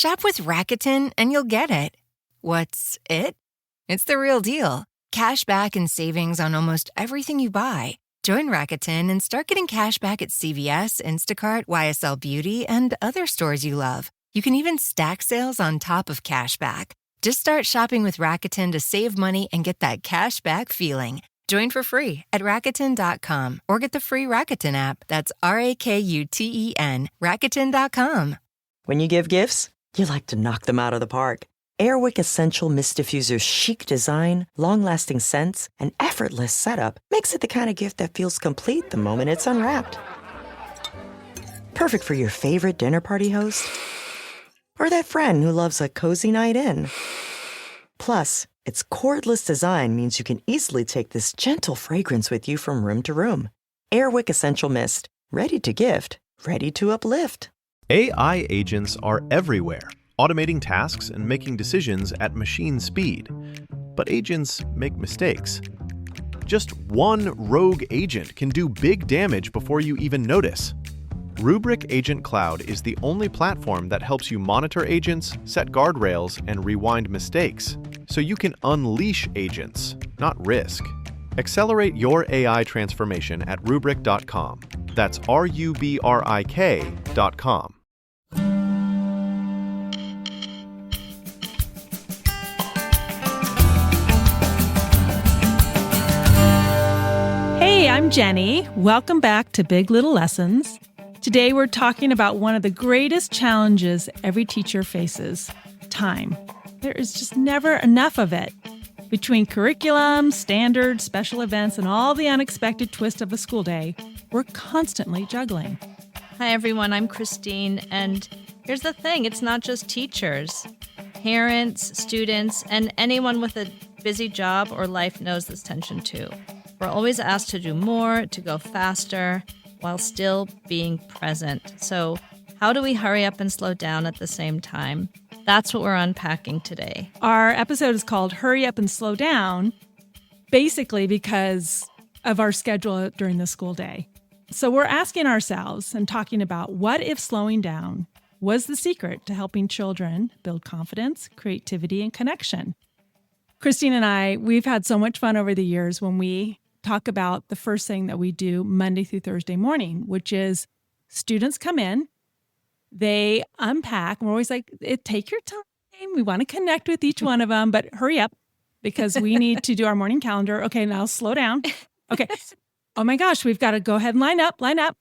Shop with Rakuten and you'll get it. What's it? It's the real deal. Cash back and savings on almost everything you buy. Join Rakuten and start getting cash back at CVS, Instacart, YSL Beauty, and other stores you love. You can even stack sales on top of cash back. Just start shopping with Rakuten to save money and get that cash back feeling. Join for free at Rakuten.com or get the free Rakuten app. That's Rakuten, Rakuten.com. When you give gifts, you like to knock them out of the park. Airwick Essential Mist Diffuser's chic design, long-lasting scents, and effortless setup makes it the kind of gift that feels complete the moment it's unwrapped. Perfect for your favorite dinner party host or that friend who loves a cozy night in. Plus, its cordless design means you can easily take this gentle fragrance with you from room to room. Airwick Essential Mist, ready to gift, ready to uplift. AI agents are everywhere, automating tasks and making decisions at machine speed. But agents make mistakes. Just one rogue agent can do big damage before you even notice. Rubrik Agent Cloud is the only platform that helps you monitor agents, set guardrails, and rewind mistakes, so you can unleash agents, not risk. Accelerate your AI transformation at Rubrik.com. That's RUBRIK.com. Hey, I'm Jenny. Welcome back to Big Little Lessons. Today we're talking about one of the greatest challenges every teacher faces, time. There is just never enough of it. Between curriculum, standards, special events, and all the unexpected twists of a school day, we're constantly juggling. Hi everyone, I'm Kristine, and here's the thing, it's not just teachers. Parents, students, and anyone with a busy job or life knows this tension too. We're always asked to do more, to go faster, while still being present. So how do we hurry up and slow down at the same time? That's what we're unpacking today. Our episode is called Hurry Up and Slow Down, basically because of our schedule during the school day. So we're asking ourselves and talking about what if slowing down was the secret to helping children build confidence, creativity, and connection. Kristine and I, we've had so much fun over the years when we talk about the first thing that we do Monday through Thursday morning, which is students come in, they unpack, and we're always like, take your time. We want to connect with each one of them, but hurry up because we need to do our morning calendar. Okay, now slow down. Okay. Oh my gosh, we've got to go ahead and line up.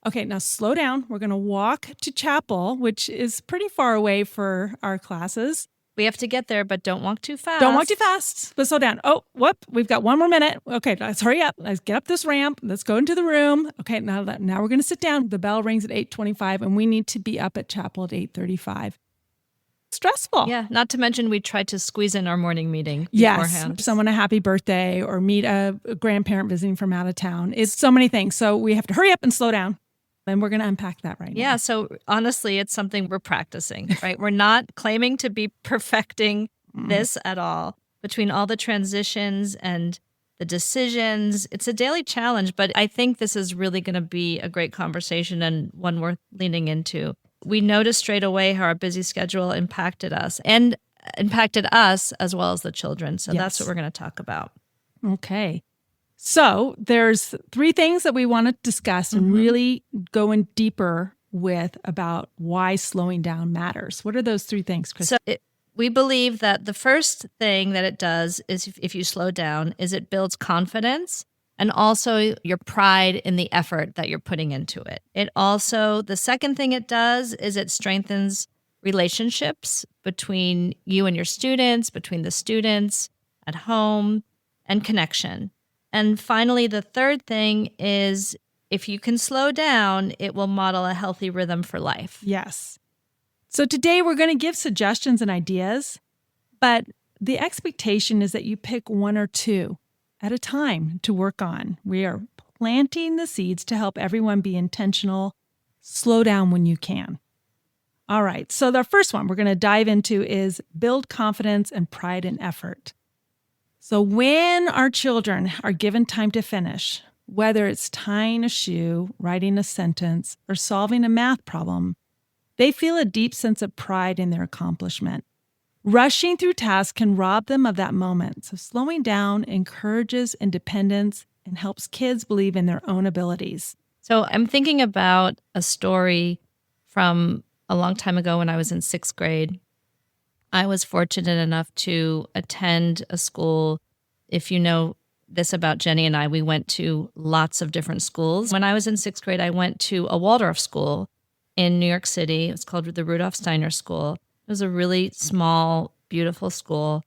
Okay, now slow down. We're going to walk to chapel, which is pretty far away for our classes. We have to get there, but don't walk too fast. Don't walk too fast, but slow down. Oh, whoop, we've got one more minute. Okay, let's hurry up. Let's get up this ramp. Let's go into the room. Okay, now we're going to sit down. The bell rings at 8:25, and we need to be up at chapel at 8:35. Stressful. Yeah, not to mention we tried to squeeze in our morning meeting beforehand. Yes, someone a happy birthday or meet a grandparent visiting from out of town. It's so many things. So we have to hurry up and slow down. And we're going to unpack that right now. Yeah, so honestly, it's something we're practicing, right? We're not claiming to be perfecting this at all. Between all the transitions and the decisions, it's a daily challenge, but I think this is really going to be a great conversation and one worth leaning into. We noticed straight away how our busy schedule impacted us as well as the children. So that's what we're going to talk about. Okay. So there's 3 things that we want to discuss and really go in deeper with about why slowing down matters. What are those 3 things, Chris? So we believe that the first thing that it does is if you slow down is it builds confidence and also your pride in the effort that you're putting into it. The second thing it does is it strengthens relationships between you and your students, between the students at home, and connection. And finally, the third thing is if you can slow down, it will model a healthy rhythm for life. Yes. So today we're going to give suggestions and ideas, but the expectation is that you pick 1 or 2 at a time to work on. We are planting the seeds to help everyone be intentional. Slow down when you can. All right. So the first one we're going to dive into is build confidence and pride in effort. So when our children are given time to finish, whether it's tying a shoe, writing a sentence, or solving a math problem, they feel a deep sense of pride in their accomplishment. Rushing through tasks can rob them of that moment. So slowing down encourages independence and helps kids believe in their own abilities. So I'm thinking about a story from a long time ago when I was in 6th grade. I was fortunate enough to attend a school. If you know this about Jenny and I, we went to lots of different schools. When I was in 6th grade, I went to a Waldorf school in New York City. It was called the Rudolf Steiner School. It was a really small, beautiful school.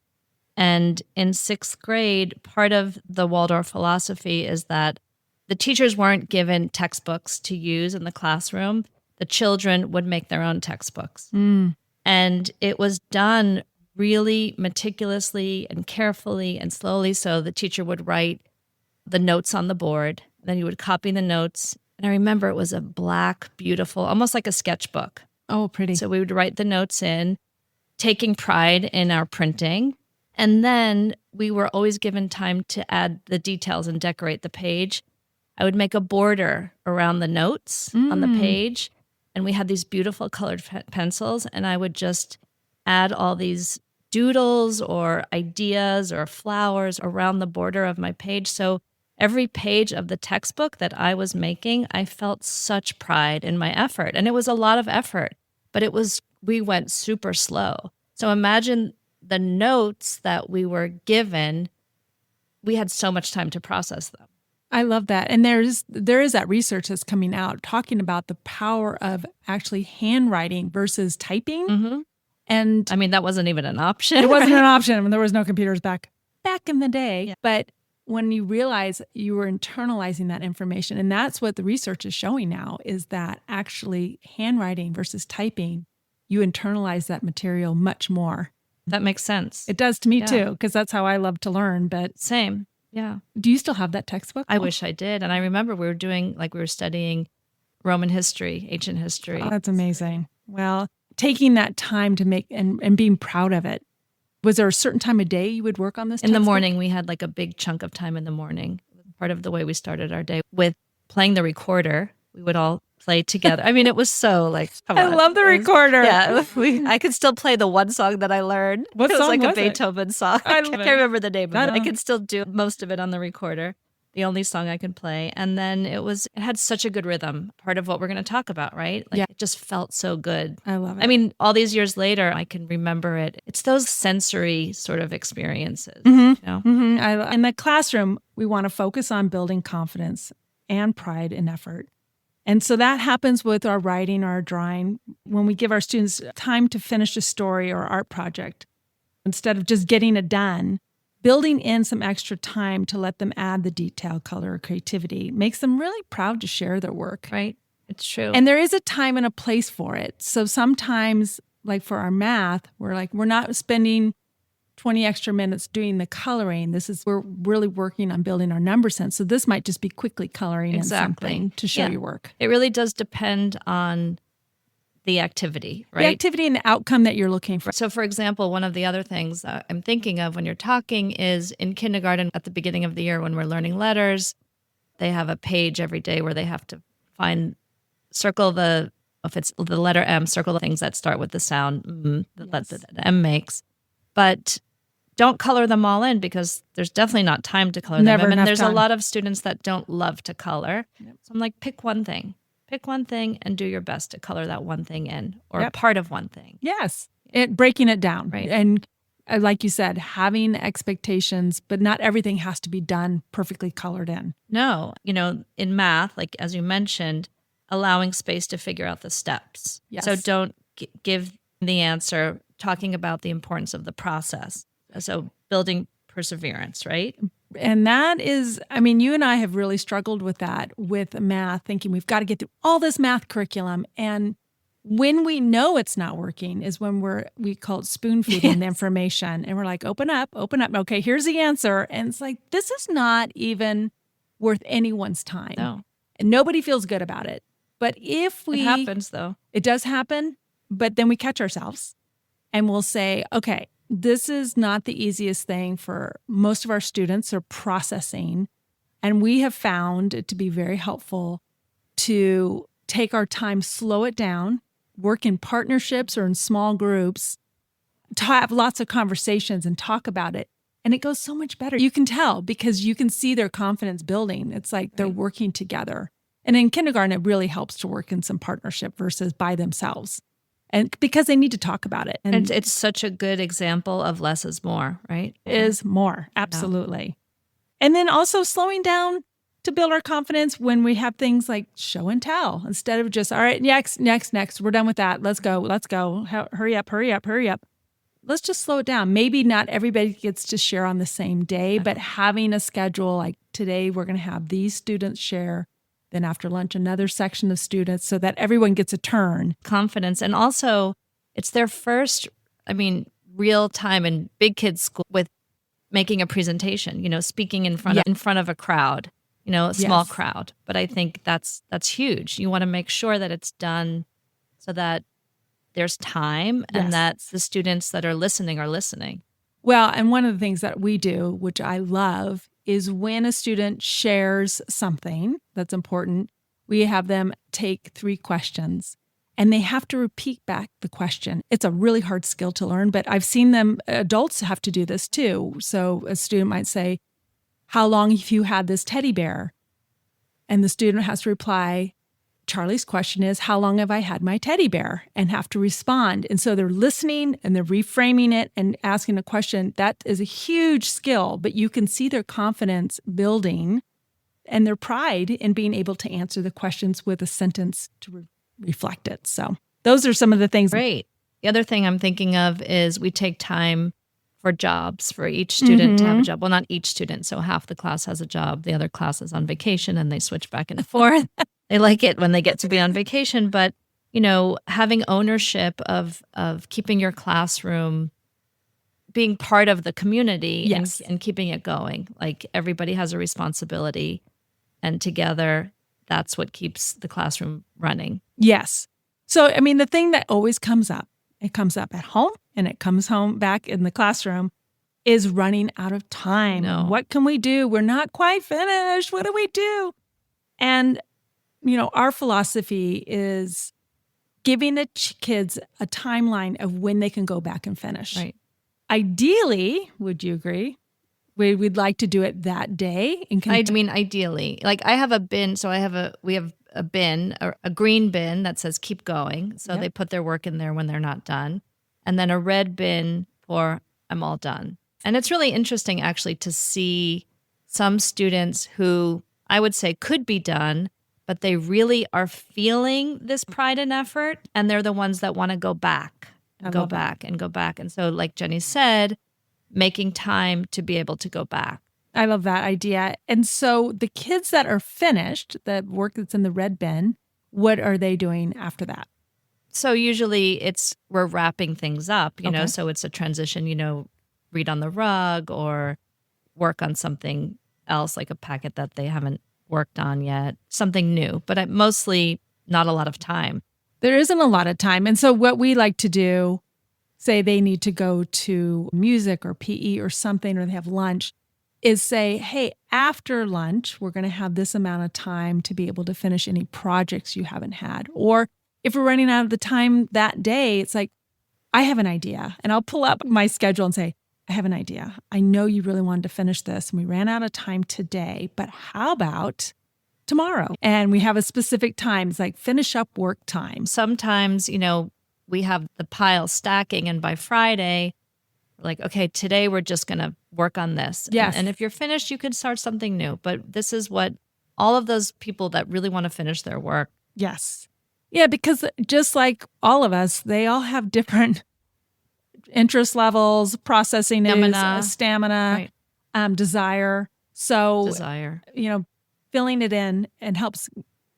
And in 6th grade, part of the Waldorf philosophy is that the teachers weren't given textbooks to use in the classroom. The children would make their own textbooks. And it was done really meticulously and carefully and slowly. So the teacher would write the notes on the board, then you would copy the notes. And I remember it was a black, beautiful, almost like a sketchbook. Oh, pretty. So we would write the notes in, taking pride in our printing. And then we were always given time to add the details and decorate the page. I would make a border around the notes on the page. And we had these beautiful colored pencils. And I would just add all these doodles or ideas or flowers around the border of my page. So every page of the textbook that I was making, I felt such pride in my effort. And it was a lot of effort, but we went super slow. So imagine the notes that we were given, we had so much time to process them. I love that. And there is that research that's coming out talking about the power of actually handwriting versus typing. And I mean, that wasn't even an option. it wasn't an option. I mean, there was no computers back in the day. Yeah. But when you realize you were internalizing that information, and that's what the research is showing now, is that actually handwriting versus typing, you internalize that material much more. That makes sense. It does to me too, because that's how I love to learn. But Same. Yeah. do you still have that textbook? I wish I did. And I remember we were studying Roman history, ancient history. Oh, that's amazing. Well, taking that time to make and being proud of it. Was there a certain time of day you would work on this In the textbook? morning, we had like a big chunk of time in the morning. Part of the way we started our day with playing the recorder. We would all play together. I mean, it was so like, come I on. love the recorder. Yeah, I could still play the one song that I learned. What it was song like was a it? Beethoven song. I I love can't it. remember the name of it. I Oh. can still do most of it on the recorder. The only song I could play. And then it had such a good rhythm. Part of what we're going to talk about, right? Like It just felt so good. I love it. I mean, all these years later, I can remember it. It's those sensory sort of experiences. You know? In the classroom, we want to focus on building confidence and pride and effort. And so that happens with our writing or our drawing when we give our students time to finish a story or art project. Instead of just getting it done, building in some extra time to let them add the detail, color, or creativity makes them really proud to share their work. Right? It's true. And there is a time and a place for it. So sometimes, like for our math, we're not spending 20 extra minutes doing the coloring. We're really working on building our number sense. So this might just be quickly coloring in something to show your work. It really does depend on the activity, right? The activity and the outcome that you're looking for. So, for example, one of the other things that I'm thinking of when you're talking is in kindergarten at the beginning of the year when we're learning letters, they have a page every day where they have to if it's the letter M, circle the things that start with the sound that M makes. But don't color them all in because there's definitely not time to color Never them in. enough And there's time. a lot of students that don't love to color. So I'm like, pick one thing. Pick one thing and do your best to color that one thing in or part of one thing. Yes. Breaking it down. Right. And like you said, having expectations, but not everything has to be done perfectly colored in. No, in math, like as you mentioned, allowing space to figure out the steps. Yes. So don't give the answer, talking about the importance of the process. So building perseverance, right? And that is, you and I have really struggled with that with math, thinking we've got to get through all this math curriculum. And when we know it's not working is when we call it spoon feeding the information. And we're like, open up. Okay, here's the answer. And it's like, this is not even worth anyone's time. No. And nobody feels good about it. But if It happens though. It does happen, but then we catch ourselves and we'll say, okay, this is not the easiest thing for most of our students are processing. And we have found it to be very helpful to take our time, slow it down, work in partnerships or in small groups, to have lots of conversations and talk about it. And it goes so much better. You can tell because you can see their confidence building. It's like they're working together. And in kindergarten, it really helps to work in some partnership versus by themselves. And because they need to talk about it. And it's such a good example of less is more, right? Is more. Absolutely. Yeah. And then also slowing down to build our confidence when we have things like show and tell instead of just, all right, next. We're done with that. Let's go. Hurry up. Let's just slow it down. Maybe not everybody gets to share on the same day, but having a schedule like today, we're going to have these students share. Then after lunch, another section of students so that everyone gets a turn. Confidence. And also, it's their first, real time in big kids school with making a presentation, speaking in front of a crowd, a small crowd. But I think that's huge. You want to make sure that it's done so that there's time and that the students that are listening are listening. Well, and one of the things that we do, which I love, is when a student shares something that's important, we have them take 3 questions and they have to repeat back the question. It's a really hard skill to learn, but I've seen adults have to do this too. So a student might say, how long have you had this teddy bear? And the student has to reply, Charlie's question is, how long have I had my teddy bear? And have to respond. And so they're listening and they're reframing it and asking a question. That is a huge skill, but you can see their confidence building and their pride in being able to answer the questions with a sentence to reflect it. So those are some of the things. Great. The other thing I'm thinking of is we take time for jobs for each student to have a job. Well, not each student. So half the class has a job. The other class is on vacation and they switch back and forth. They like it when they get to be on vacation, but, having ownership of keeping your classroom, being part of the community and keeping it going. Like everybody has a responsibility and together that's what keeps the classroom running. Yes. So, the thing that always comes up, it comes up at home and it comes home back in the classroom, is running out of time. No. What can we do? We're not quite finished. What do we do? And our philosophy is giving the kids a timeline of when they can go back and finish. Right. Ideally, would you agree? We'd like to do it that day. Ideally. Like I have a bin. So we have a bin, a green bin that says keep going. So they put their work in there when they're not done. And then a red bin for I'm all done. And it's really interesting actually to see some students who I would say could be done, but they really are feeling this pride and effort, and they're the ones that want to go back, and go back. And so like Jenny said, making time to be able to go back. I love that idea. And so the kids that are finished, the work that's in the red bin, what are they doing after that? So usually we're wrapping things up, you know, so it's a transition, read on the rug or work on something else, like a packet that they haven't worked on yet, something new, but mostly not a lot of time. There isn't a lot of time. And so what we like to do, say they need to go to music or PE or something, or they have lunch, is say, hey, after lunch, we're going to have this amount of time to be able to finish any projects you haven't had. Or if we're running out of the time that day, it's like, I have an idea. And I'll pull up my schedule and say, I have an idea. I know you really wanted to finish this and we ran out of time today, but how about tomorrow? And we have a specific time. It's like finish up work time. Sometimes, we have the pile stacking and by Friday, like, okay, today we're just going to work on this. Yes. And if you're finished, you can start something new. But this is what all of those people that really want to finish their work. Yes. Yeah, because just like all of us, they all have different interest levels, processing stamina, desire. So, filling it in and helps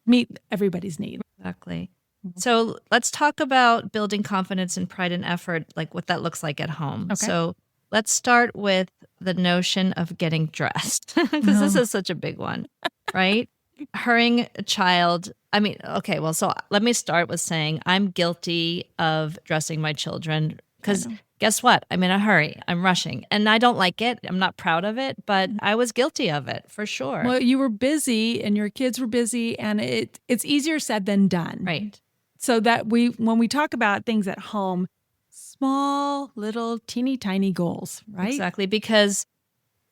meet everybody's need. Exactly. So let's talk about building confidence and pride and effort, like what that looks like at home. Okay. So let's start with the notion of getting dressed, because this is such a big one, right? Hurrying a child. So let me start with saying I'm guilty of dressing my children because guess what? I'm in a hurry. I'm rushing and I don't like it. I'm not proud of it, but I was guilty of it for sure. Well, you were busy and your kids were busy and it's easier said than done. Right. So that when we talk about things at home, small, little, teeny tiny goals, right? Exactly. Because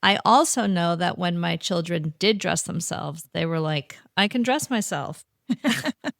I also know that when my children did dress themselves, they were like, I can dress myself.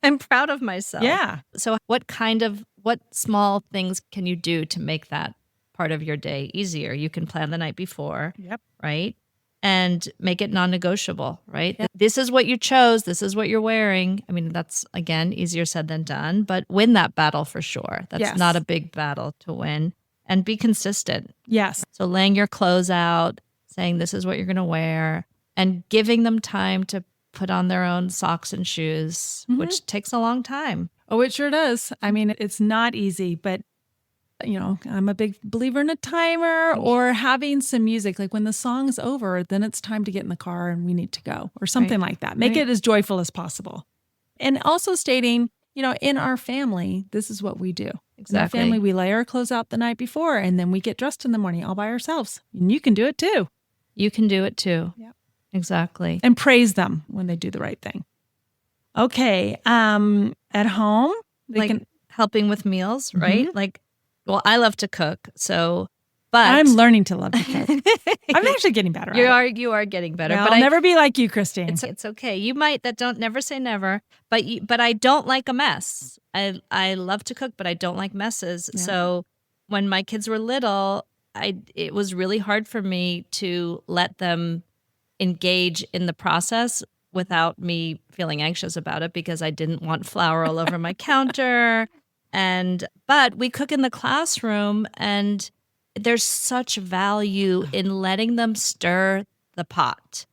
I'm proud of myself. Yeah. So what small things can you do to make that part of your day easier? You can plan the night before, Yep. right? And make it non-negotiable, right? Yep. This is what you chose. This is what you're wearing. I mean, that's, again, easier said than done, but win that battle for sure. That's Yes. not a big battle to win. And be consistent. Yes. So laying your clothes out, saying this is what you're going to wear, and giving them time to put on their own socks and shoes, which takes a long time. Oh, it sure does. I mean, it's not easy, but I'm a big believer in a timer or having some music. Like when the song's over, then it's time to get in the car and we need to go or something like that. Make it as joyful as possible. And also stating, in our family, this is what we do. Exactly. In our family, we lay our clothes out the night before and then we get dressed in the morning all by ourselves. And you can do it too. You can do it too. Yep. Exactly. And praise them when they do the right thing. Okay. At home, they like can. helping with meals, right? Well, I love to cook, but I'm learning to love to cook. I'm actually getting better. You are getting better. Well, but I'll never be like you, Kristine. It's okay. You might don't never say never, but I don't like a mess. I love to cook, but I don't like messes. Yeah. So when my kids were little, it was really hard for me to let them engage in the process without me feeling anxious about it because I didn't want flour all over my counter. But we cook in the classroom, and there's such value in letting them stir the pot,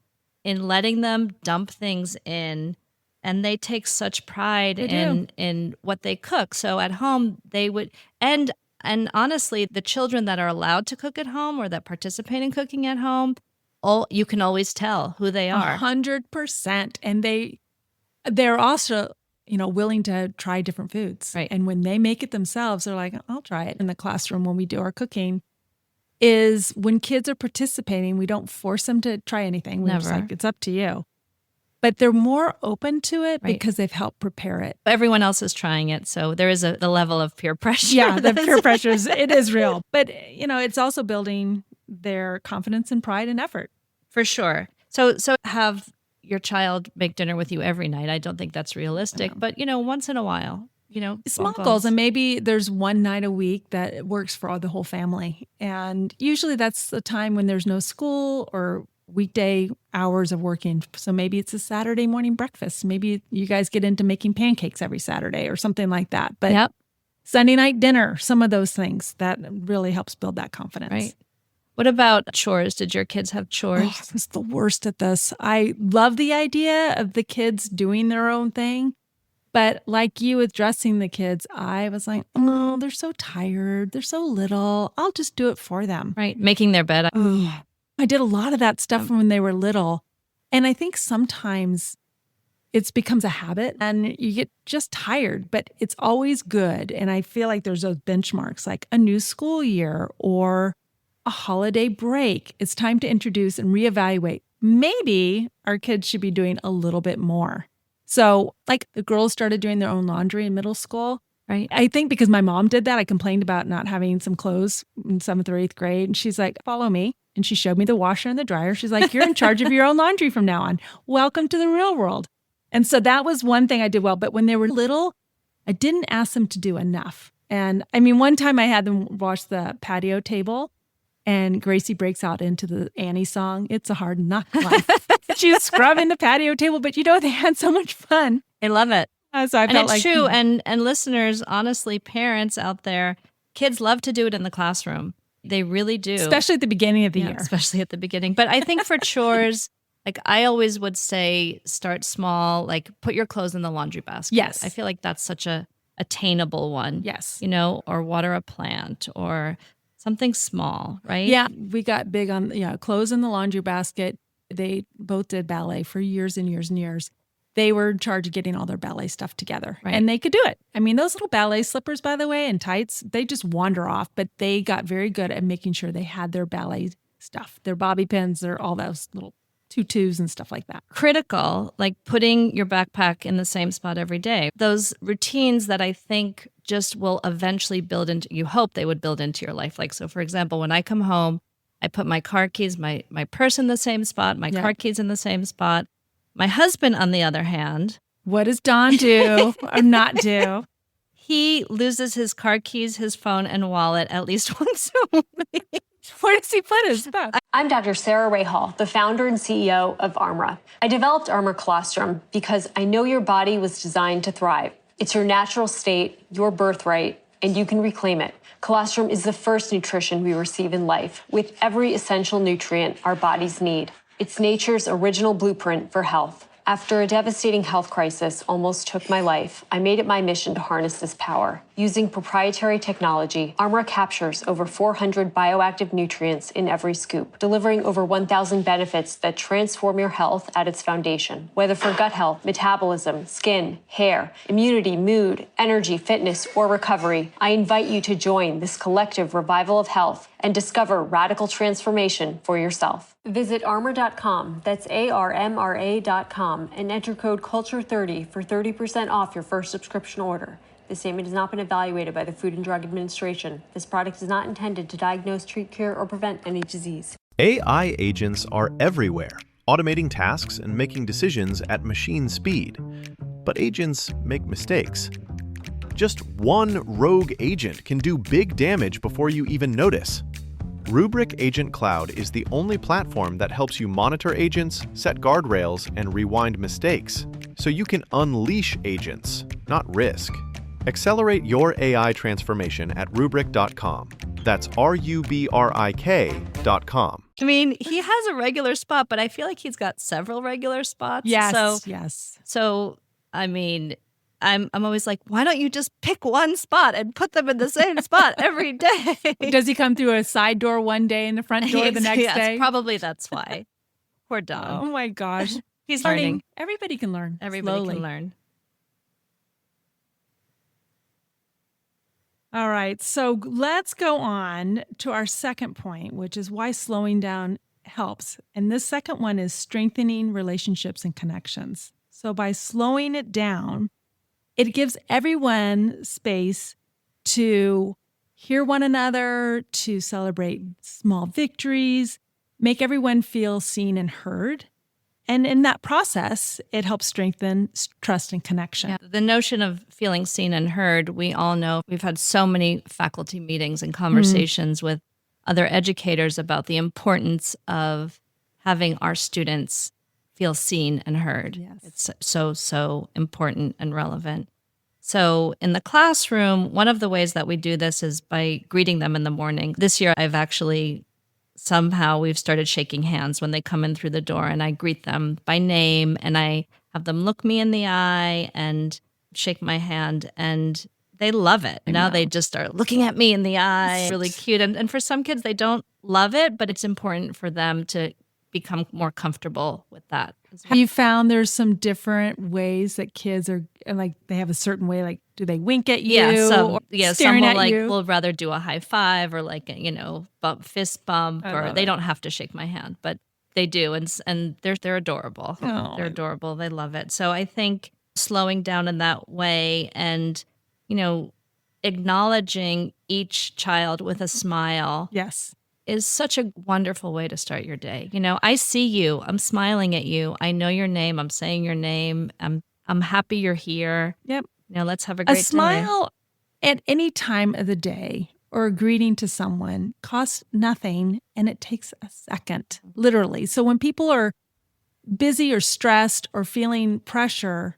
in letting them dump things in, and they take such pride in what they cook. So at home they would, and honestly, the children that are allowed to cook at home or that participate in cooking at home, you can always tell who they are. 100%. And they're also willing to try different foods. Right. And when they make it themselves, they're like, I'll try it. In the classroom when we do our cooking is when kids are participating, we don't force them to try anything. We're just Never. like, it's up to you. But they're more open to it Right. because they've helped prepare it. Everyone else is trying it, so there is the level of peer pressure. Yeah, the peer pressure it is real. But, it's also building their confidence and pride and effort. For sure. So have your child make dinner with you every night. I don't think that's realistic, but once in a while, Small goals. And maybe there's one night a week that works for the whole family. And usually that's the time when there's no school or weekday hours of working. So maybe it's a Saturday morning breakfast. Maybe you guys get into making pancakes every Saturday or something like that. But Yep. Sunday night dinner, some of those things, that really helps build that confidence. Right. What about chores? Did your kids have chores? Oh, I was the worst at this. I love the idea of the kids doing their own thing. But like you with dressing the kids, I was like, oh, they're so tired. They're so little. I'll just do it for them. Right. Making their bed. I did a lot of that stuff when they were little. And I think sometimes it becomes a habit and you get just tired, but it's always good. And I feel like there's those benchmarks like a new school year or a holiday break. It's time to introduce and reevaluate. Maybe our kids should be doing a little bit more. So like the girls started doing their own laundry in middle school. Right. I think because my mom did that, I complained about not having some clothes in 7th or 8th grade. And she's like, follow me. And she showed me the washer and the dryer. She's like, you're in charge of your own laundry from now on. Welcome to the real world. And so that was one thing I did well. But when they were little, I didn't ask them to do enough. And I mean, one time I had them wash the patio table and Gracie breaks out into the Annie song, It's a Hard Knock Life. She was scrubbing the patio table, but they had so much fun. I love it. So I And felt it's like, true. And listeners, honestly, parents out there, kids love to do it in the classroom. They really do. especially at the beginning of the year. Especially at the beginning. But I think for chores, like I always would say, start small, like put your clothes in the laundry basket. Yes. I feel like that's such a attainable one. Yes. Or water a plant or something small, right? Yeah, we got big on clothes in the laundry basket. They both did ballet for years and years and years. They were in charge of getting all their ballet stuff together. Right. And they could do it. I mean, those little ballet slippers, by the way, and tights, they just wander off, but they got very good at making sure they had their ballet stuff, their bobby pins, all those little tutus and stuff like that. Critical, like putting your backpack in the same spot every day. Those routines that I think just will eventually build into, you hope they would build into your life. Like, so for example, when I come home, I put my car keys, my purse in the same spot, my car keys in the same spot. My husband, on the other hand. What does Don do or not do? He loses his car keys, his phone, and wallet at least once a week. Where does he put his stuff? I'm Dr. Sarah Ray Hall, the founder and CEO of Armra. I developed Armra Colostrum because I know your body was designed to thrive. It's your natural state, your birthright, and you can reclaim it. Colostrum is the first nutrition we receive in life, with every essential nutrient our bodies need. It's nature's original blueprint for health. After a devastating health crisis almost took my life, I made it my mission to harness this power. Using proprietary technology, Armra captures over 400 bioactive nutrients in every scoop, delivering over 1,000 benefits that transform your health at its foundation. Whether for gut health, metabolism, skin, hair, immunity, mood, energy, fitness, or recovery, I invite you to join this collective revival of health and discover radical transformation for yourself. Visit armra.com, that's ARMRA.com, and enter code CULTURE30 for 30% off your first subscription order. This statement has not been evaluated by the Food and Drug Administration. This product is not intended to diagnose, treat, cure, or prevent any disease. AI agents are everywhere, automating tasks and making decisions at machine speed. But agents make mistakes. Just one rogue agent can do big damage before you even notice. Rubrik Agent Cloud is the only platform that helps you monitor agents, set guardrails, and rewind mistakes, so you can unleash agents, not risk. Accelerate your AI transformation at Rubrik.com. That's RUBRIK.com. I mean, he has a regular spot, but I feel like he's got several regular spots. Yes. So, I mean, I'm always like, why don't you just pick one spot and put them in the same spot every day? Does he come through a side door one day and the front door the next day? Probably that's why. Poor Don. Oh my gosh. He's learning. Everybody can learn. Everybody slowly. can learn. All right. So let's go on to our second point, which is why slowing down helps. And this second one is strengthening relationships and connections. So by slowing it down, it gives everyone space to hear one another, to celebrate small victories, make everyone feel seen and heard. And in that process, it helps strengthen trust and connection. Yeah. The notion of feeling seen and heard, we all know we've had so many faculty meetings and conversations with other educators about the importance of having our students feel seen and heard. Yes. It's so important and relevant. So in the classroom, one of the ways that we do this is by greeting them in the morning. This year, we've started shaking hands when they come in through the door, and I greet them by name, and I have them look me in the eye and shake my hand, and they love it. Now they just start looking at me in the eye. It's really cute. And for some kids, they don't love it, but it's important for them to become more comfortable with that. Have you found there's some different ways that kids are, like, they have a certain way, like, do they wink at you? Some staring will at you? will rather do a high five or fist bump, or they don't have to shake my hand, but they do, and they're adorable. Oh. They're adorable. They love it. So I think slowing down in that way and acknowledging each child with a smile. Yes. Is such a wonderful way to start your day. I see you. I'm smiling at you. I know your name. I'm saying your name. I'm happy you're here. Yep. Let's have a great day. A smile at any time of the day or a greeting to someone costs nothing, and it takes a second, literally. So when people are busy or stressed or feeling pressure,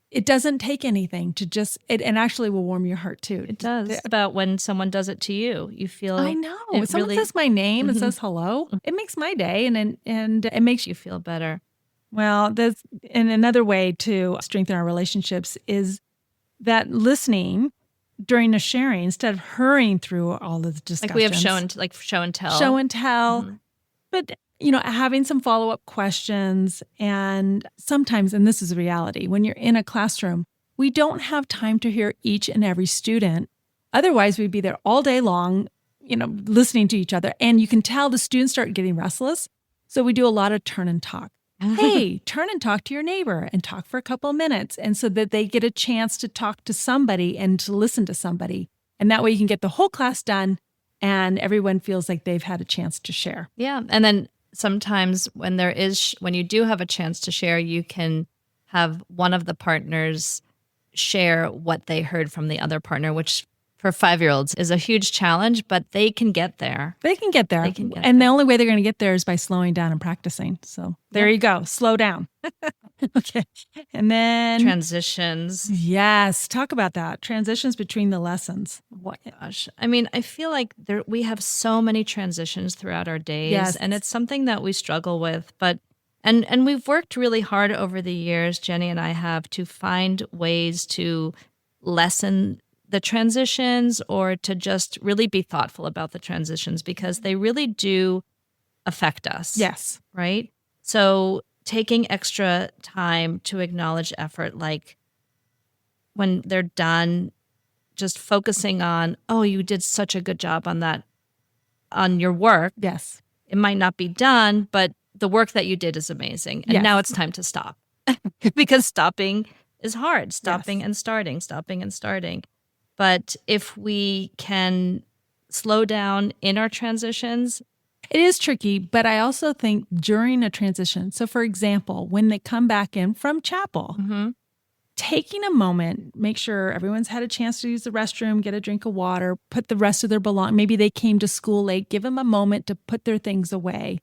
it doesn't take anything to and actually will warm your heart too. It does. It's about when someone does it to you. You feel. I know. When someone says my name and says hello, it makes my day, and it makes you feel better. Well, and another way to strengthen our relationships is that listening during a sharing instead of hurrying through all of the discussions. Like we have show and tell. Show and tell. Mm-hmm. But having some follow-up questions, and sometimes, and this is a reality, when you're in a classroom, we don't have time to hear each and every student. Otherwise, we'd be there all day long, listening to each other. And you can tell the students start getting restless So we do a lot of turn and talk. Hey, turn and talk to your neighbor and talk for a couple of minutes. And so that they get a chance to talk to somebody and to listen to somebody. And that way you can get the whole class done and everyone feels like they've had a chance to share. Yeah. And then sometimes when when you do have a chance to share, you can have one of the partners share what they heard from the other partner, which for 5-year-olds is a huge challenge, but they can get there. They can get there. And the only way they're going to get there is by slowing down and practicing. So there you go. Slow down. Okay. And then transitions. Yes. Talk about that. Transitions between the lessons. What gosh. I mean, I feel like we have so many transitions throughout our days. Yes. And it's something that we struggle with. But and we've worked really hard over the years, Jenny and I have, to find ways to lessen the transitions or to just really be thoughtful about the transitions because they really do affect us. Yes. Right? So taking extra time to acknowledge effort, like when they're done, just focusing on, oh, you did such a good job on that, on your work. Yes. It might not be done, but the work that you did is amazing. And now it's time to stop because stopping is hard. Stopping and starting, stopping and starting. But if we can slow down in our transitions. It is tricky, but I also think during a transition, so for example, when they come back in from chapel, taking a moment, make sure everyone's had a chance to use the restroom, get a drink of water, put the rest of their belongings, maybe they came to school late, give them a moment to put their things away.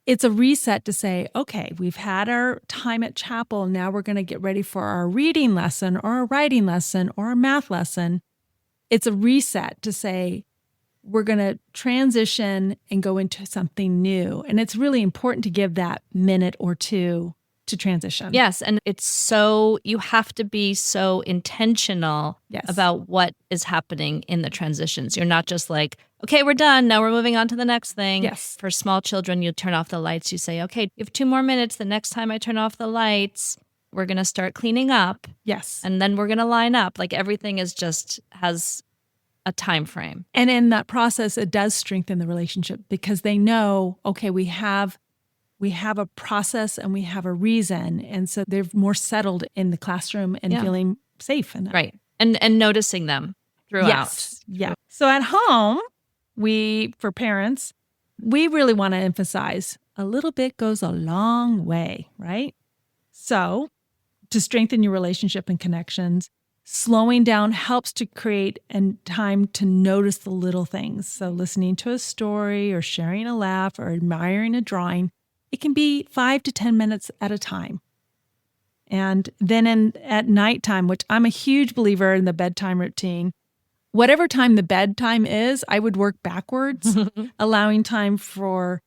It's a reset to say, okay, we've had our time at chapel. Now we're going to get ready for our reading lesson or a writing lesson or a math lesson. It's a reset to say, we're going to transition and go into something new. And it's really important to give that minute or two to transition. Yes. And you have to be so intentional about what is happening in the transitions. You're not just like, okay, we're done. Now we're moving on to the next thing. Yes. For small children, you turn off the lights. You say, okay, you have 2 more minutes. The next time I turn off the lights, we're going to start cleaning up. Yes. And then we're going to line up. Like everything has a time frame. And in that process, it does strengthen the relationship because they know, okay, we have a process and we have a reason. And so they're more settled in the classroom and feeling safe in it. Right. And noticing them throughout. Yes. Yeah. So at home, for parents, we really want to emphasize a little bit goes a long way, right? So to strengthen your relationship and connections, slowing down helps to create time to notice the little things. So listening to a story or sharing a laugh or admiring a drawing, it can be 5 to 10 minutes at a time. And then at nighttime, which I'm a huge believer in the bedtime routine, whatever time the bedtime is, I would work backwards, allowing time for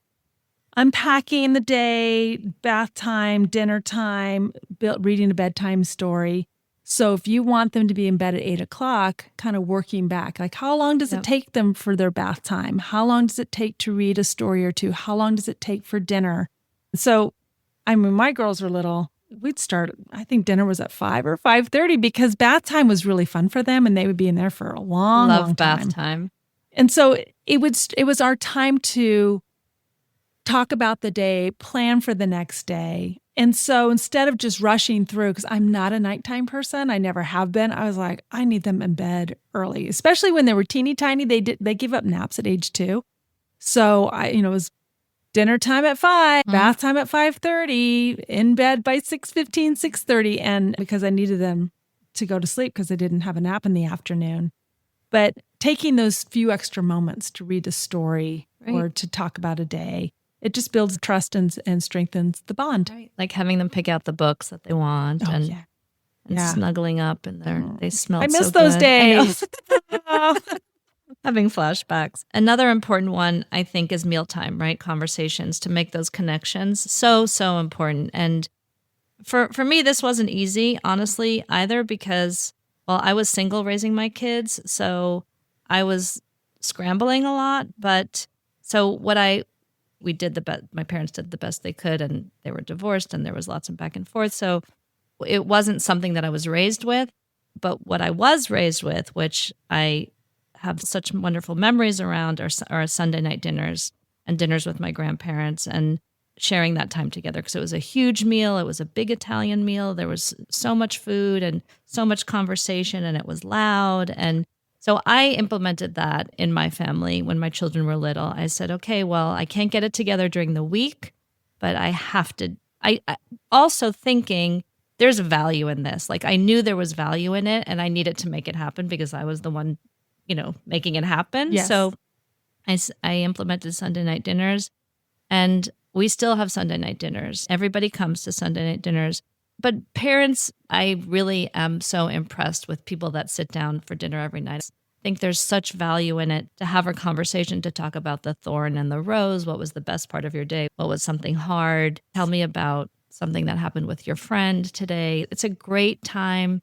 unpacking the day, bath time, dinner time, reading a bedtime story. So if you want them to be in bed at 8 o'clock, kind of working back, like how long does it take them for their bath time? How long does it take to read a story or two? How long does it take for dinner? So, I mean, my girls were little. We'd start, I think dinner was at 5 or 5:30 because bath time was really fun for them and they would be in there for a long time. Love bath time. And so it was our time to talk about the day, plan for the next day. And so instead of just rushing through, because I'm not a nighttime person, I never have been, I was like, I need them in bed early, especially when they were teeny tiny. They give up naps at age 2. So it was dinner time at 5, bath time at 5:30, in bed by 6:15, 6:30. And because I needed them to go to sleep because I didn't have a nap in the afternoon. But taking those few extra moments to read a story or to talk about a day, it just builds trust and strengthens the bond. Right. Like having them pick out the books that they want and snuggling up in there. They smell so good. I miss those days. Having flashbacks. Another important one, I think, is mealtime, right? Conversations to make those connections. So, so important. And for me, this wasn't easy, honestly, either because, well, I was single raising my kids. So I was scrambling a lot. But so my parents did the best they could and they were divorced and there was lots of back and forth. So it wasn't something that I was raised with. But what I was raised with, which I have such wonderful memories around, are Sunday night dinners and dinners with my grandparents. And sharing that time together because it was a huge meal. It was a big Italian meal. There was so much food and so much conversation, and it was loud. And so I implemented that in my family when my children were little. I said, okay, well, I can't get it together during the week, but I have to. I also thinking there's value in this. Like I knew there was value in it, and I needed to make it happen because I was the one, making it happen. Yes. So I implemented Sunday night dinners, and we still have Sunday night dinners. Everybody comes to Sunday night dinners. But parents, I really am so impressed with people that sit down for dinner every night. I think there's such value in it to have a conversation, to talk about the thorn and the rose. What was the best part of your day? What was something hard? Tell me about something that happened with your friend today. It's a great time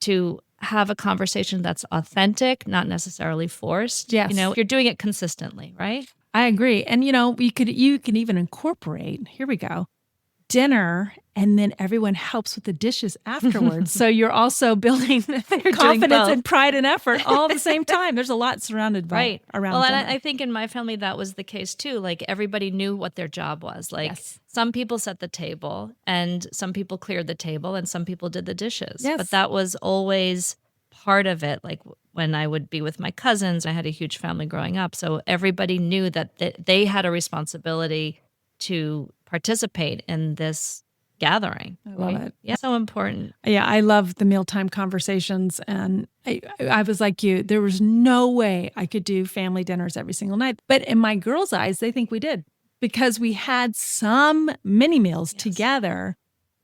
to have a conversation that's authentic, not necessarily forced. Yes. You're doing it consistently, right? I agree. And you can even incorporate, here we go, dinner, and then everyone helps with the dishes afterwards. So you're also building confidence and pride and effort all at the same time. There's a lot surrounded by around Well, dinner. and I think in my family that was the case too. Like everybody knew what their job was. Like some people set the table, and some people cleared the table, and some people did the dishes. Yes. But that was always part of it. Like when I would be with my cousins, I had a huge family growing up. So everybody knew that they had a responsibility to participate in this gathering. I love it. Yeah, so important. Yeah, I love the mealtime conversations. And I was like you, there was no way I could do family dinners every single night. But in my girls' eyes, they think we did because we had some mini meals together,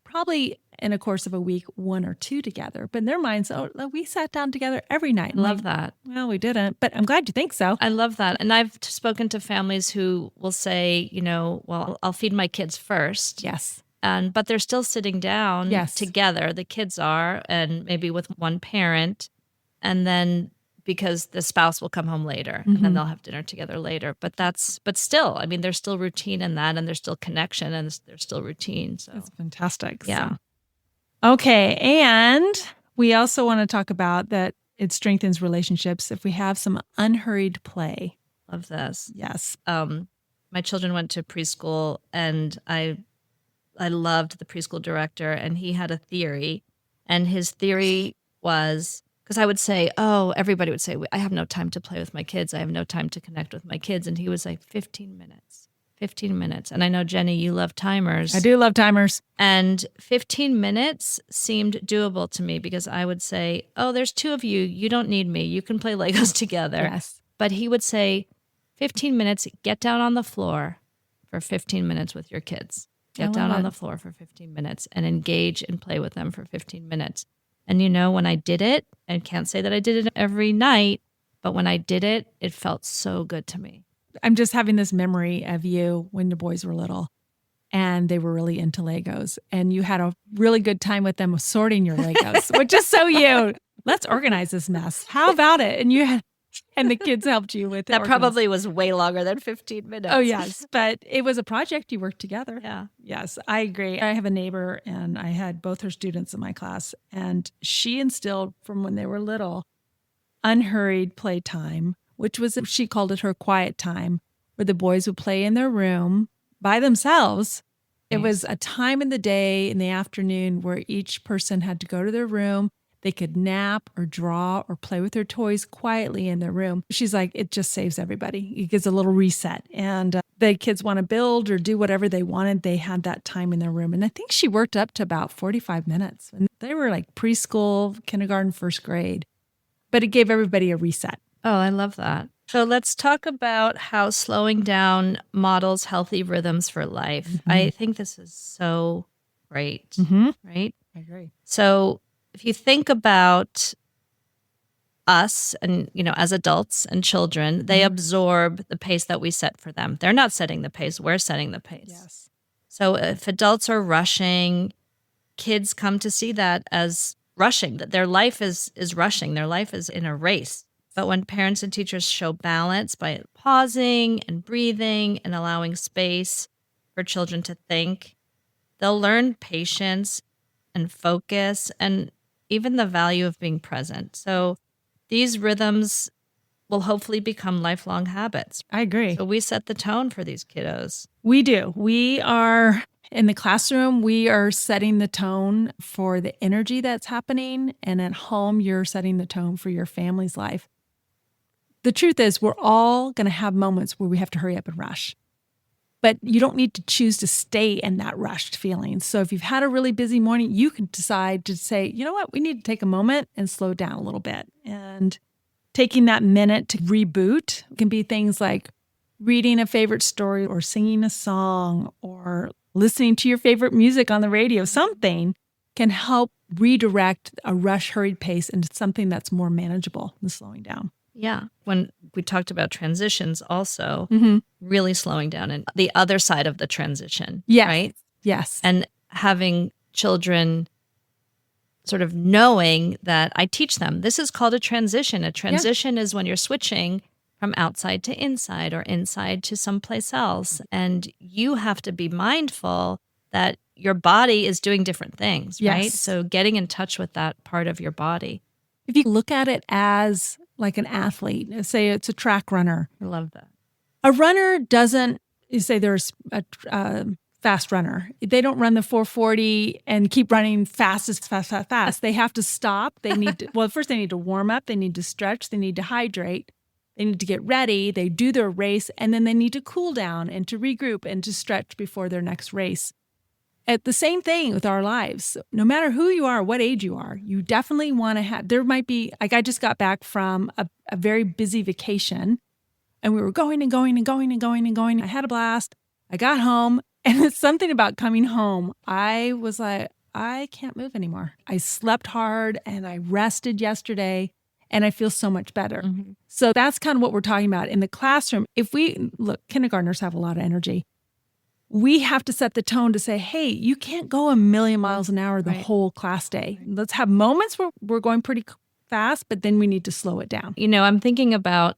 probably in a course of a week, 1 or 2 together. But in their minds, we sat down together every night. Love that. Well, we didn't, but I'm glad you think so. I love that. And I've spoken to families who will say, well, I'll feed my kids first. Yes. But they're still sitting down together. The kids are, and maybe with one parent. And then because the spouse will come home later and then they'll have dinner together later. But still, I mean, there's still routine in that, and there's still connection, and there's still routine. So that's fantastic. Yeah. So. Okay. And we also want to talk about that it strengthens relationships if we have some unhurried play. Love this. Yes. My children went to preschool, and I loved the preschool director, and he had a theory. And his theory was, because I would say, everybody would say, I have no time to play with my kids. I have no time to connect with my kids. And he was like, 15 minutes. 15 minutes. And I know, Jenny, you love timers. I do love timers. And 15 minutes seemed doable to me because I would say, there's 2 of you. You don't need me. You can play Legos together. Yes. But he would say, 15 minutes, get down on the floor for 15 minutes with your kids. Get down on the floor for 15 minutes and engage and play with them for 15 minutes. And when I did it, and can't say that I did it every night, but when I did it, it felt so good to me. I'm just having this memory of you when the boys were little and they were really into Legos, and you had a really good time with them sorting your Legos, which is so you. Let's organize this mess. How about it? And the kids helped you with it. That probably was way longer than 15 minutes. Oh, yes. But it was a project you worked together. Yeah. Yes, I agree. I have a neighbor, and I had both her students in my class, and she instilled from when they were little unhurried playtime, which was, she called it her quiet time, where the boys would play in their room by themselves. Nice. It was a time in the day, in the afternoon, where each person had to go to their room. They could nap or draw or play with their toys quietly in their room. She's like, it just saves everybody. It gives a little reset. And the kids want to build or do whatever they wanted. They had that time in their room. And I think she worked up to about 45 minutes. And they were like preschool, kindergarten, first grade. But it gave everybody a reset. Oh, I love that. So let's talk about how slowing down models healthy rhythms for life. Mm-hmm. I think this is so great, right? I agree. So if you think about us and, as adults and children, they absorb the pace that we set for them. They're not setting the pace. We're setting the pace. Yes. So if adults are rushing, kids come to see that as rushing, that their life is rushing. Their life is in a race. But when parents and teachers show balance by pausing and breathing and allowing space for children to think, they'll learn patience and focus and even the value of being present. So these rhythms will hopefully become lifelong habits. I agree. So we set the tone for these kiddos. We do. We are in the classroom, we are setting the tone for the energy that's happening. And at home, you're setting the tone for your family's life. The truth is, we're all going to have moments where we have to hurry up and rush. But you don't need to choose to stay in that rushed feeling. So if you've had a really busy morning, you can decide to say, you know what, we need to take a moment and slow down a little bit. And taking that minute to reboot can be things like reading a favorite story or singing a song or listening to your favorite music on the radio. Something can help redirect a rush, hurried pace into something that's more manageable than slowing down. Yeah. When we talked about transitions also, really slowing down and the other side of the transition, Yes. right? Yes. And having children sort of knowing that I teach them, this is called a transition. A transition is when you're switching from outside to inside or inside to someplace else. And you have to be mindful that your body is doing different things, right? Yes. So getting in touch with that part of your body. If you look at it as like an athlete, say it's a track runner. I love that. A runner doesn't, you say there's a fast runner. They don't run the 440 and keep running fast. They have to stop. They need to, well, first they need to warm up. They need to stretch. They need to hydrate. They need to get ready. They do their race, and then they need to cool down and to regroup and to stretch before their next race. At the same thing with our lives, no matter who you are, what age you are, you definitely want to have, there might be, like I just got back from a very busy vacation and we were going and going and going and going and going. I had a blast. I got home and it's something about coming home. I was like, I can't move anymore. I slept hard and I rested yesterday and I feel so much better. So that's kind of what we're talking about in the classroom. If we look, kindergartners have a lot of energy. We have to set the tone to say, hey, you can't go a million miles an hour the whole class day. Let's have moments where we're going pretty fast, but then we need to slow it down. You know, I'm thinking about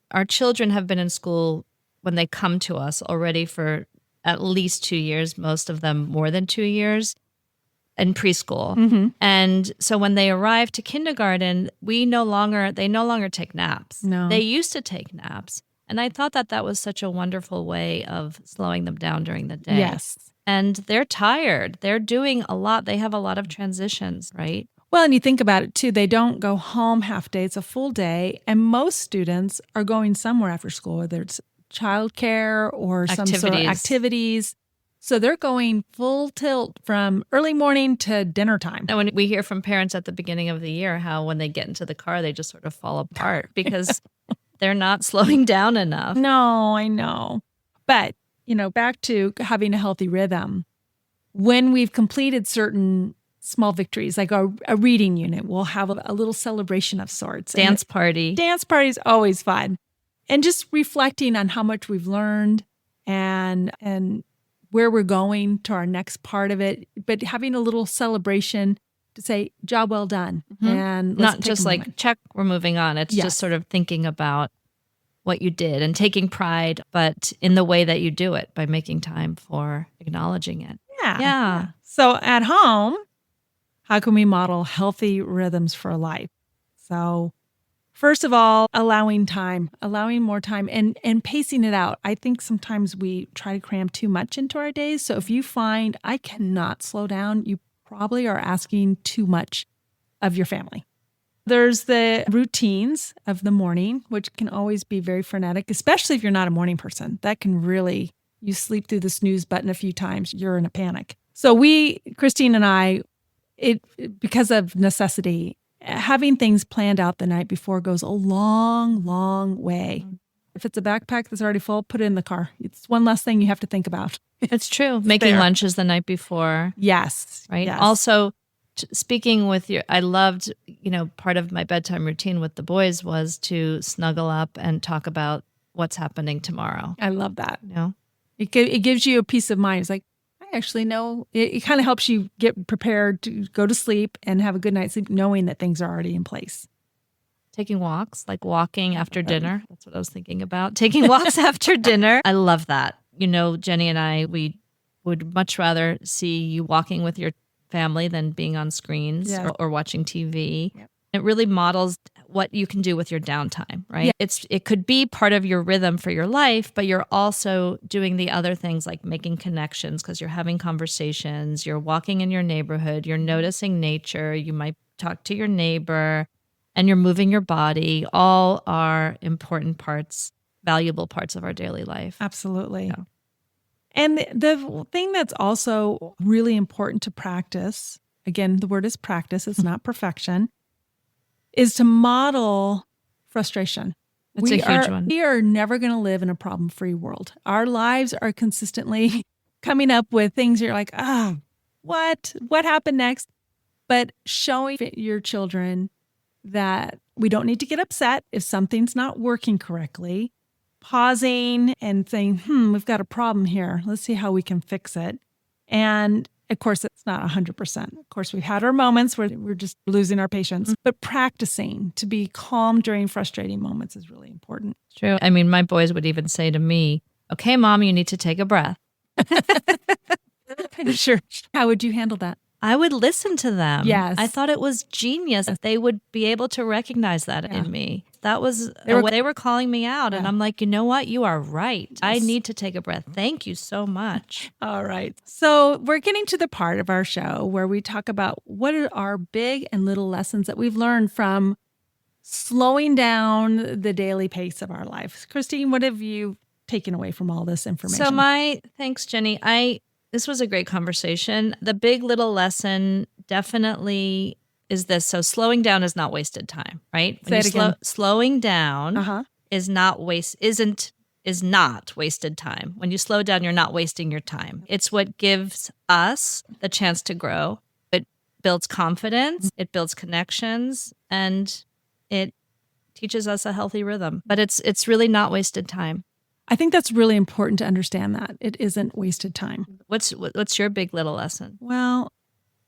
our children have been in school when they come to us already for at least 2 years, most of them more than 2 years in preschool. And so when they arrive to kindergarten, they no longer take naps. No. They used to take naps. And I thought that was such a wonderful way of slowing them down during the day. Yes. And they're tired. They're doing a lot. They have a lot of transitions, right? Well, and you think about it too, they don't go home half day. It's a full day. And most students are going somewhere after school, whether it's childcare or some sort of activities. So they're going full tilt from early morning to dinner time. And when we hear from parents at the beginning of the year how when they get into the car, they just sort of fall apart because they're not slowing down enough. No, I know. But, back to having a healthy rhythm. When we've completed certain small victories, like a reading unit, we'll have a little celebration of sorts. Dance party. Dance party is always fun. And just reflecting on how much we've learned and where we're going to our next part of it. But having a little celebration to say, job well done. And not just like, check, we're moving on. It's just sort of thinking about what you did and taking pride, but in the way that you do it by making time for acknowledging it. Yeah. So at home, how can we model healthy rhythms for life? So first of all, allowing more time and pacing it out. I think sometimes we try to cram too much into our days. So if you find I cannot slow down, you probably are asking too much of your family. There's the routines of the morning, which can always be very frenetic, especially if you're not a morning person. That can really, you sleep through the snooze button a few times, you're in a panic. So Kristine and I, because of necessity, having things planned out the night before goes a long, long way. If it's a backpack that's already full, put it in the car. It's one less thing you have to think about. It's true. Making lunches the night before. Yes. Right. Yes. Also, speaking with you, I loved, part of my bedtime routine with the boys was to snuggle up and talk about what's happening tomorrow. I love that. You know? It gives you a peace of mind. It's like, I actually know. It kind of helps you get prepared to go to sleep and have a good night's sleep, knowing that things are already in place. Taking walks, like walking after dinner. That's what I was thinking about. Taking walks after dinner. I love that. Jenny and I, we would much rather see you walking with your family than being on screens or watching TV. Yep. It really models what you can do with your downtime, right? Yeah. It could be part of your rhythm for your life, but you're also doing the other things like making connections because you're having conversations, you're walking in your neighborhood, you're noticing nature, you might talk to your neighbor, and you're moving your body. All are important parts, valuable parts of our daily life. Absolutely. Yeah. And the thing that's also really important to practice, again, the word is practice, it's not perfection, is to model frustration. It's a huge one. We are never going to live in a problem-free world. Our lives are consistently coming up with things you're like, what happened next? But showing your children that we don't need to get upset if something's not working correctly, pausing and saying, we've got a problem here. Let's see how we can fix it. And of course, it's not 100%. Of course, we've had our moments where we're just losing our patience, but practicing to be calm during frustrating moments is really important. True. I mean, my boys would even say to me, okay, Mom, you need to take a breath. Sure. How would you handle that? I would listen to them. Yes. I thought it was genius. They would be able to recognize that in me. That was they were calling me out. And I'm like, you know what? You are right. Yes. I need to take a breath. Thank you so much. All right. So we're getting to the part of our show where we talk about what are our big and little lessons that we've learned from slowing down the daily pace of our life. Kristine, what have you taken away from all this information? So thanks, Jenny. This was a great conversation. The big little lesson definitely is this. So slowing down is not wasted time, right? Say it again. Slowing down is not wasted time. When you slow down, you're not wasting your time. It's what gives us the chance to grow. It builds confidence, it builds connections, and it teaches us a healthy rhythm. But it's really not wasted time. I think that's really important to understand that. It isn't wasted time. What's your big little lesson? Well,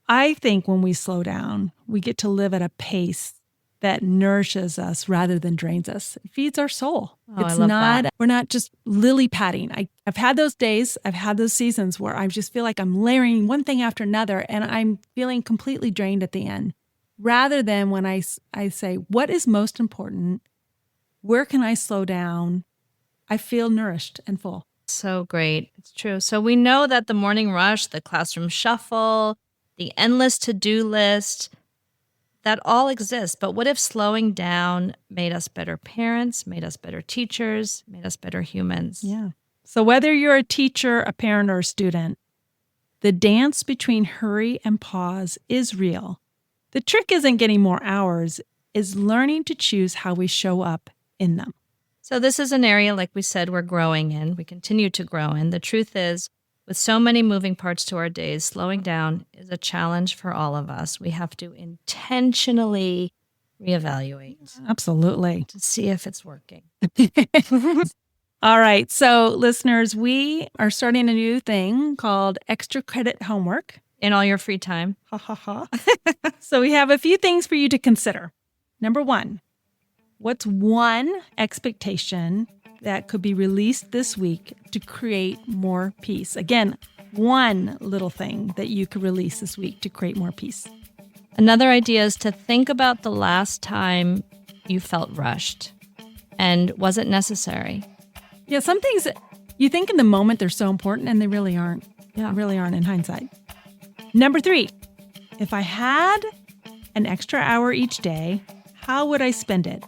I think when we slow down, we get to live at a pace that nourishes us rather than drains us. It feeds our soul. I love that. We're not just lily padding. I've had those days, I've had those seasons where I just feel like I'm layering one thing after another and I'm feeling completely drained at the end. Rather than when I say, what is most important? Where can I slow down? I feel nourished and full. So great. It's true. So we know that the morning rush, the classroom shuffle, the endless to-do list, that all exists. But what if slowing down made us better parents, made us better teachers, made us better humans? Yeah. So whether you're a teacher, a parent, or a student, the dance between hurry and pause is real. The trick isn't getting more hours, is learning to choose how we show up in them. So this is an area, like we said, we're growing in. We continue to grow in. The truth is, with so many moving parts to our days, slowing down is a challenge for all of us. We have to intentionally reevaluate. Absolutely. To see if it's working. All right. So listeners, we are starting a new thing called extra credit homework. In all your free time. Ha, ha, ha. So we have a few things for you to consider. Number one. What's one expectation that could be released this week to create more peace? Again, one little thing that you could release this week to create more peace. Another idea is to think about the last time you felt rushed and was it necessary? Yeah, some things you think in the moment they're so important and they really aren't. Yeah, they really aren't in hindsight. Number 3, if I had an extra hour each day, how would I spend it?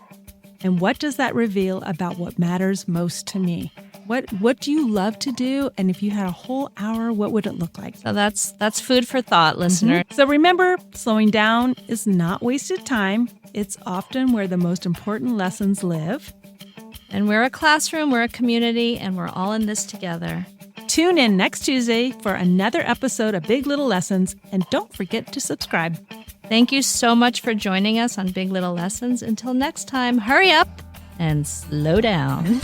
And what does that reveal about what matters most to me? What do you love to do? And if you had a whole hour, what would it look like? So that's food for thought, listener. So remember, slowing down is not wasted time. It's often where the most important lessons live. And we're a classroom, we're a community, and we're all in this together. Tune in next Tuesday for another episode of Big Little Lessons, and don't forget to subscribe. Thank you so much for joining us on Big Little Lessons. Until next time, hurry up and slow down.